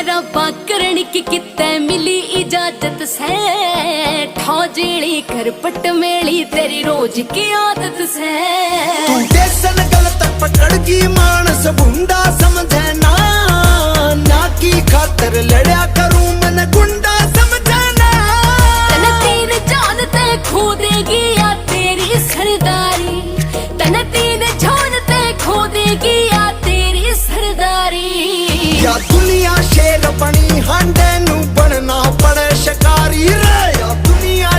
पाकरण की कित्ते मिली इजाजत से ठौजेड़ी कर पट मेली तेरी रोज की आदत से तू देसन गलत पकड़ की मानस भुंडा समझे ना ना की खातर लड़या करूं मन गुंडा समझे ना तन तीन जान ते खो देगी या तेरी सरदारी तन तीन जान ते खो देगी या तेरी सरदारी या दुनिया शेर बनी हांडे नू बनना